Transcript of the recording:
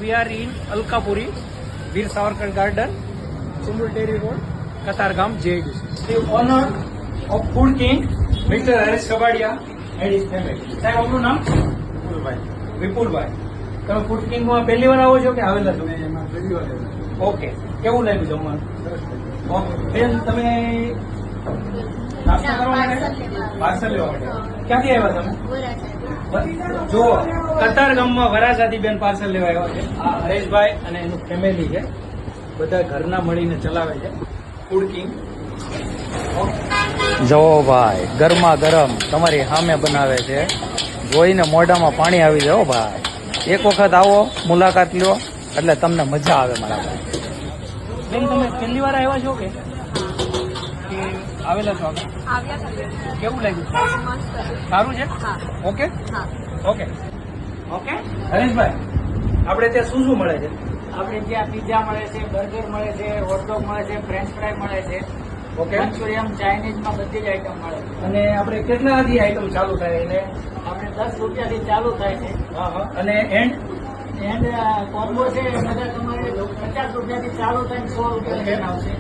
we are in Alkapuri, Veer Savarkar Garden, Sumul Dairy Road, Katargam, JD. The owner of Food King, Mr. Harish Kabadia and his family. સાહેબ આપનું નામ? વિપુલભાઈ. તમે food કિંગમાં પહેલી વાર આવો છો કે આવેલા છો? ઓકે, કેવું લાગ્યું જમવાનું? ઓકે બેન, તમે નાસ્તો કરવા માટે પાર્સલ લેવા માટે ક્યાંથી આવ્યા તમે? જો કતારગામમાં વરાછાથી બેન પાર્સલ લેવા આવ્યા છે. આ હરેશભાઈ અને એનું ફેમિલી છે, બધા ઘરના મળીને ચલાવે છે ફૂડ કિંગ. જો ભાઈ ગરમા ગરમ તમારી સામે બનાવે છે, જોઈને મોઢામાં પાણી આવી જાય. ભાઈ એક વખત આવો, મુલાકાત લ્યો એટલે તમને મજા આવે મારા ભાઈ. બેન, તમે પહેલી વાર આવ્યા છો કે આવેલા છો? કેવું લાગ્યું? સારું છે? Okay okay okay. હરેશભાઈ, આપણે ત્યાં શું શું મળે છે? આપણે ત્યાં પીઝા મળે છે, બર્ગર મળે છે, હોટડોગ મળે છે, ફ્રેન્ચ ફ્રાય મળે છે, ઓકે. મંચુરિયન, ચાઇનીઝમાં બધી જ આઈટમ મળે છે. અને આપણે કેટલાથી આઈટમ ચાલુ થાય? એટલે આપણે 10 રૂપિયાથી ચાલુ થાય છે. હા હા. અને એન્ડ એન્ડ કોમ્બો છે બધા તમારે 50 રૂપિયાથી ચાલુ થાય 100 રૂપિયા આવશે.